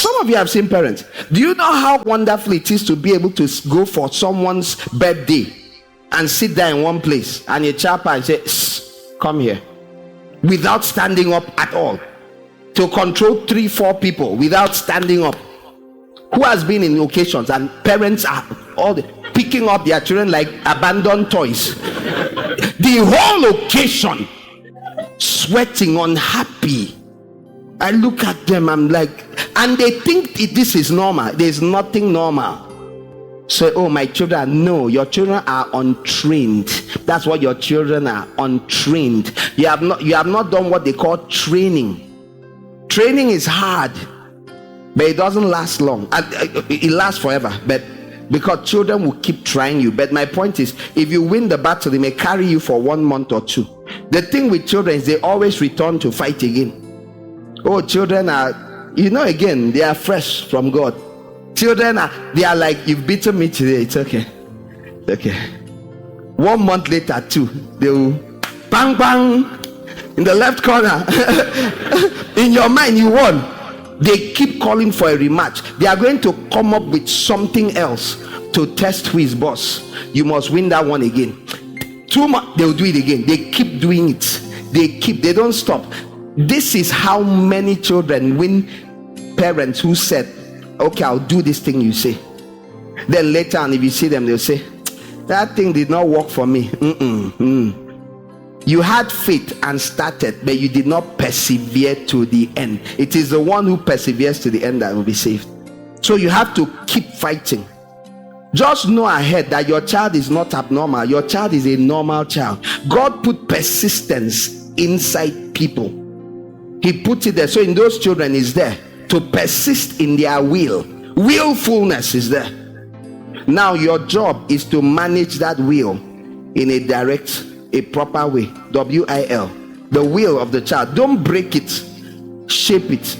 Some of you have seen parents. Do you know how wonderful it is to be able to go for someone's birthday and sit there in one place and your child and say, come here, without standing up at all? To control 3-4 people without standing up. Who has been in occasions and parents are all picking up their children like abandoned toys? The whole occasion, sweating, unhappy. I look at them, I'm like, and they think this is normal. There's nothing normal. Say, oh, my children. No, your children are untrained. That's what your children are, untrained. You have not done what they call training. Training is hard, but it doesn't last long. It lasts forever, but because children will keep trying you. But my point is, if you win the battle, they may carry you for 1 month or 2. The thing with children is they always return to fight again. Oh, children are, again, they are fresh from God. Children they are like, you've beaten me today, it's okay. Okay. 1 month later, 2, they will bang bang in the left corner. In your mind, you won. They keep calling for a rematch. They are going to come up with something else to test who is boss. You must win that one again. 2 months, they will do it again. They keep doing it. They don't stop. This is how many children win parents who said, okay, I'll do this thing you say. Then later on, if you see them, they'll say, that thing did not work for me. You had faith and started, but you did not persevere to the end. It is the one who perseveres to the end that will be saved. So you have to keep fighting. Just know ahead that your child is not abnormal. Your child is a normal child. God put persistence inside people. He put it there. So in those children is there to persist in their will. Willfulness is there. Now your job is to manage that will in a proper way. W-I-L. The will of the child. Don't break it. Shape it.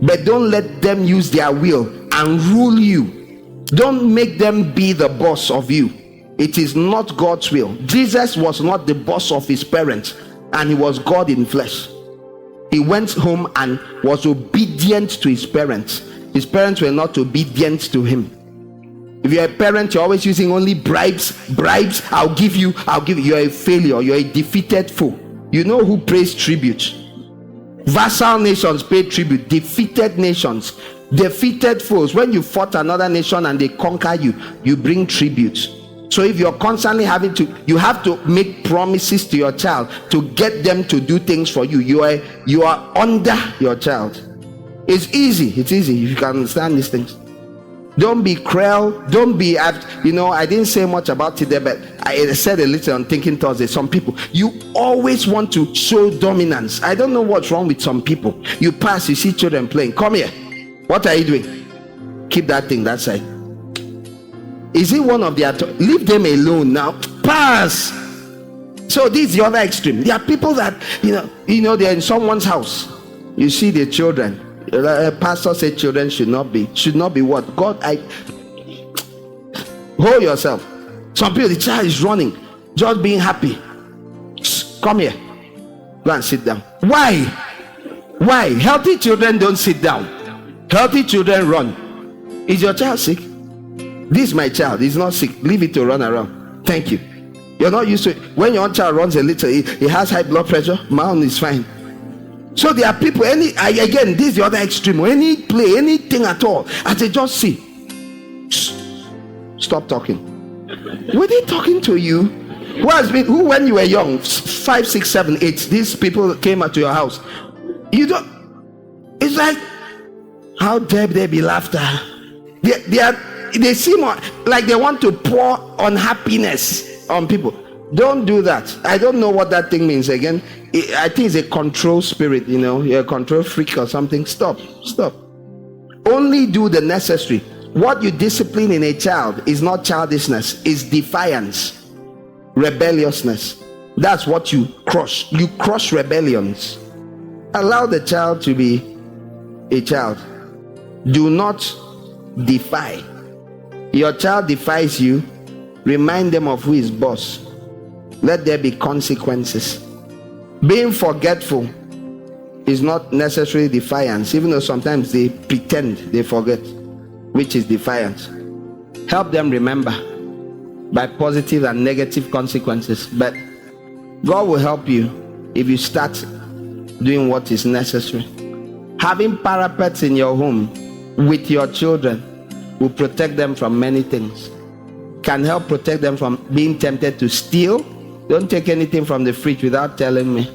But don't let them use their will and rule you. Don't make them be the boss of you. It is not God's will. Jesus was not the boss of his parents, and he was God in flesh. He went home and was obedient to his parents. His parents were not obedient to him. If you're a parent, you're always using only bribes. I'll give you. You're a failure. You're a defeated foe. You know who pays tribute? Vassal nations pay tribute. Defeated nations, defeated foes. When you fought another nation and they conquer you, you bring tribute. So if you're constantly you have to make promises to your child to get them to do things for you. You are under your child. It's easy if you can understand these things. Don't be cruel. Don't be, I didn't say much about it there, but I said a little on Thinking Thursday. Some people, you always want to show dominance. I don't know what's wrong with some people. You pass, you see children playing. Come here. What are you doing? Keep that thing that side. Is it one of their leave them alone now? Pass. So this is the other extreme. There are people that they're in someone's house. You see the children. Pastor said children should not be what? God, hold yourself. Some people, the child is running, just being happy. Come here. Go and sit down. Why? Healthy children don't sit down. Healthy children run. Is your child sick? This is my child. He's not sick. Leave it to run around. Thank you. You're not used to it. When your child runs a little, he has high blood pressure. My own is fine. So there are people, again, this is the other extreme. Any play, anything at all, as they just see. Stop talking. Were they talking to you? Who when you were young, 5, 6, 7, 8, these people came out to your house. It's like, how dare there be laughter? They seem like they want to pour unhappiness on people. Don't do that. I don't know what that thing means again. I think it's a control spirit, you're a control freak or something. Stop. Only do the necessary. What you discipline in a child is not childishness, it's defiance, rebelliousness. That's what you crush. You crush rebellions. Allow the child to be a child. Do not defy. Your child defies you, remind them of who is boss. Let there be consequences. Being forgetful is not necessarily defiance, even though sometimes they pretend they forget, which is defiance. Help them remember by positive and negative consequences. But God will help you if you start doing what is necessary. Having parapets in your home with your children will protect them from many things. Can help protect them from being tempted to steal. Don't take anything from the fridge without telling me.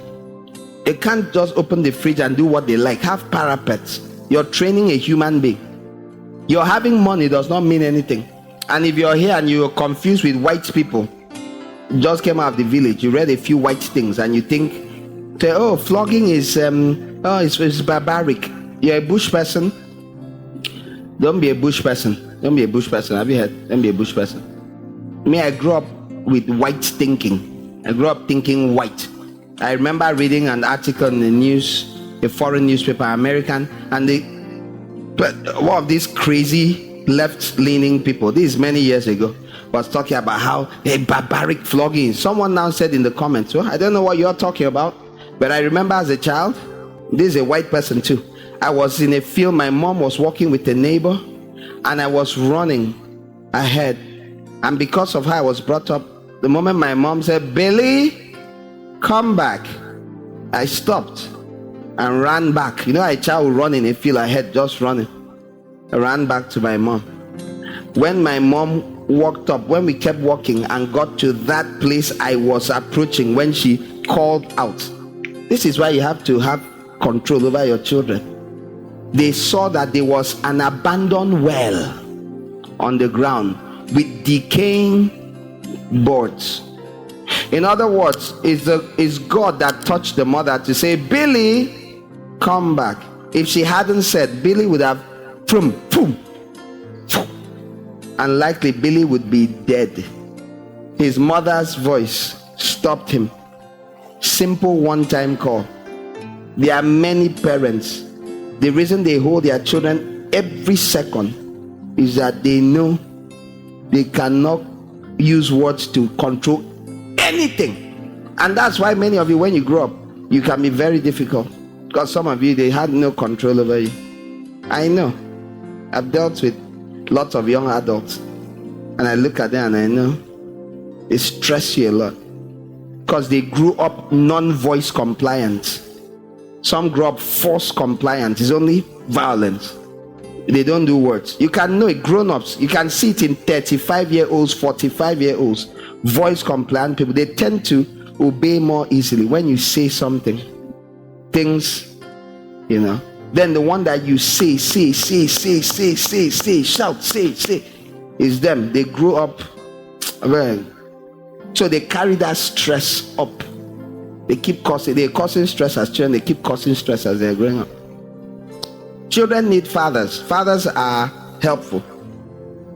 They can't just open the fridge and do what they like. Have parapets. You're training a human being. You're having money does not mean anything. And if you're here and you're confused with white people, just came out of the village, you read a few white things and you think, oh, flogging is it's barbaric. You're a bush person. Don't be a bush person. Don't be a bush person. Have you heard? Don't be a bush person. Me, I grew up with white thinking. I grew up thinking white. I remember reading an article in the news, a foreign newspaper, American, and one of these crazy left-leaning people, this is many years ago, was talking about how a barbaric flogging. Someone now said in the comments, well, I don't know what you're talking about, but I remember as a child, this is a white person too. I was in a field, my mom was walking with a neighbor, and I was running ahead. And because of how I was brought up, the moment my mom said, Billy, come back, I stopped and ran back. You know, a child will run in a field ahead, just running. I ran back to my mom. When my mom walked up, when we kept walking and got to that place I was approaching, when she called out, this is why you have to have control over your children. They saw that there was an abandoned well on the ground with decaying boards. In other words, it's God that touched the mother to say, Billy, come back. If she hadn't said, Billy would have and likely Billy would be dead. His mother's voice stopped him. Simple one-time call. There are many parents, the reason they hold their children every second is that they know they cannot use words to control anything. And that's why many of you, when you grow up, you can be very difficult, because some of you, they had no control over you. I know. I've dealt with lots of young adults, and I look at them and I know they stress you a lot because they grew up non-voice compliant. Some grew up force compliant. It's only violence. They don't do words. You can know it. Grown-ups, you can see it in 35-year-olds, 45-year-olds, voice compliant people. They tend to obey more easily when you say something. Things, you know. Then the one that you say, shout, say, is them. They grew up well. So they carry that stress up. They're causing stress as children. They keep causing stress as they're growing up. Children need fathers. Fathers are helpful.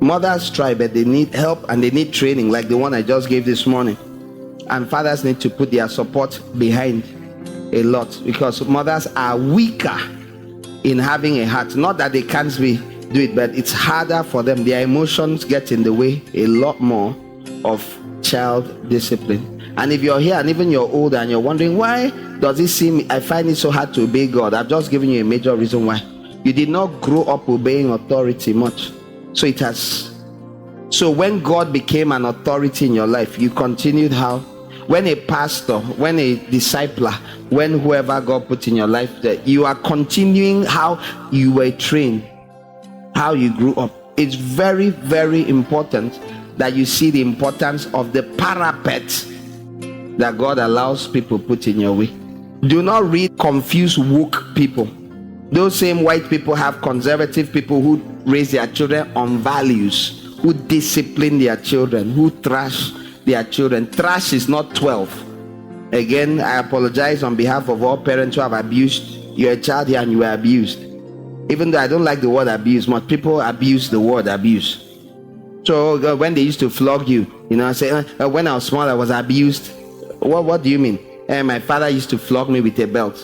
Mothers try, but they need help and they need training, like the one I just gave this morning. And fathers need to put their support behind a lot, because mothers are weaker in having a heart. Not that they can't do it, but it's harder for them. Their emotions get in the way a lot more of child discipline. And if you're here and even you're older and you're wondering, why does it seem I find it so hard to obey God? I've just given you a major reason why. You did not grow up obeying authority much. So when God became an authority in your life, you continued how? When a pastor, when a discipler, when whoever God put in your life, that you are continuing how you were trained, how you grew up. It's very, very important that you see the importance of the parapet that God allows people put in your way. Do not read confused woke people. Those same white people have conservative people who raise their children on values, who discipline their children, who trash their children. Trash is not 12. Again, I apologize on behalf of all parents who have abused. You're a child here and you were abused. Even though I don't like the word abuse much, people abuse the word abuse. So when they used to flog you, I say, when I was small, I was abused. What do you mean? My father used to flog me with a belt.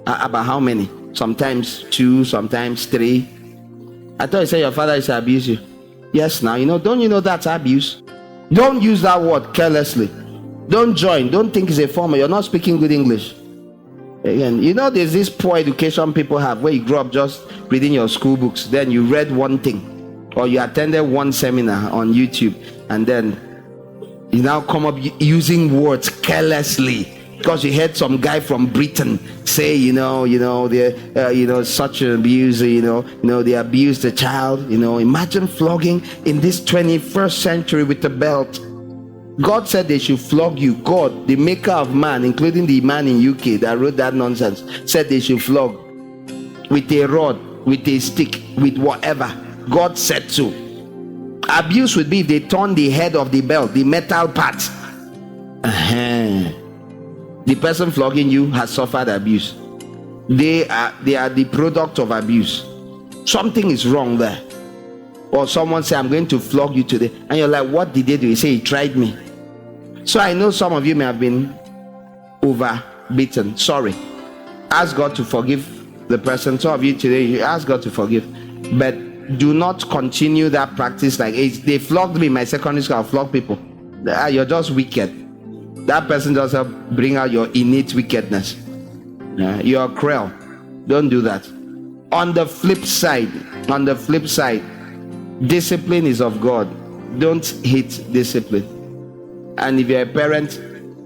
About how many? Sometimes 2, sometimes 3. I thought you said your father used to abuse you. Yes, now, don't you know that's abuse? Don't use that word carelessly. Don't join. Don't think it's a form. You're not speaking good English. Again, you know, there's this poor education people have where you grow up just reading your school books, then you read one thing, or you attended one seminar on YouTube, and then you now come up using words carelessly because you heard some guy from Britain say, they, such an abuse, they abused the child. Imagine flogging in this 21st century with a belt. God said they should flog you. God, the maker of man, including the man in UK that wrote that nonsense, said they should flog with a rod, with a stick, with whatever. God said so. Abuse would be if they turn the head of the belt, the metal part. The person flogging you has suffered abuse. They are the product of abuse. Something is wrong there. Or someone say, I'm going to flog you today, and you're like, what did they do? You say, he tried me. So I know some of you may have been overbeaten. Sorry. Ask God to forgive the person. Some of you today, you ask God to forgive, but do not continue that practice. Like, they flogged me in my secondary school. I'll flog people. You're just wicked. That person does help bring out your innate wickedness. You're cruel. Don't do that. On the flip side, discipline is of God. Don't hate discipline. And if you're a parent,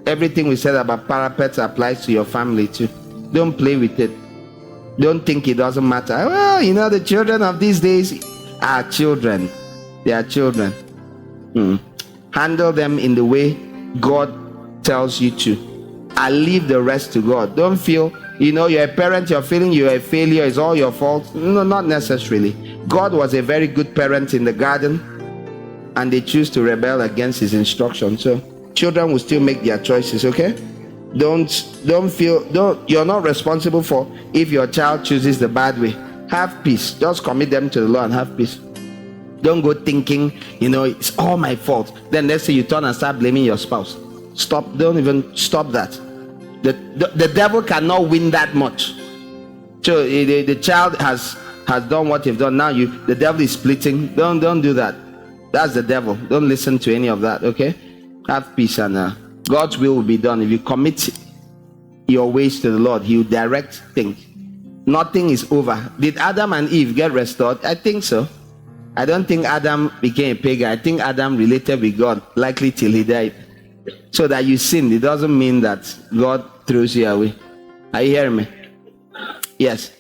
everything we said about parapets applies to your family too. Don't play with it. Don't think it doesn't matter. Well, the children of these days are children. They are children. Handle them in the way God tells you to. I leave the rest to God. Don't feel, you're a parent, you're feeling you're a failure, it's all your fault. No, not necessarily. God was a very good parent in the garden, and they choose to rebel against his instruction. So children will still make their choices, okay? You're not responsible for if your child chooses the bad way. Have peace. Just commit them to the Lord and have peace. Don't go thinking, it's all my fault. Then let's say you turn and start blaming your spouse. Stop. Don't even stop that. The devil cannot win that much. So the child has done what you've done. Now the devil is splitting. Don't do that. That's the devil. Don't listen to any of that. Okay? Have peace, and God's will be done. If you commit your ways to the Lord, he will direct things. Nothing is over. Did Adam and Eve get restored? I think so. I don't think Adam became a pagan. I think Adam related with God, likely till he died. So that you sinned, it doesn't mean that God throws you away. Are you hearing me? Yes.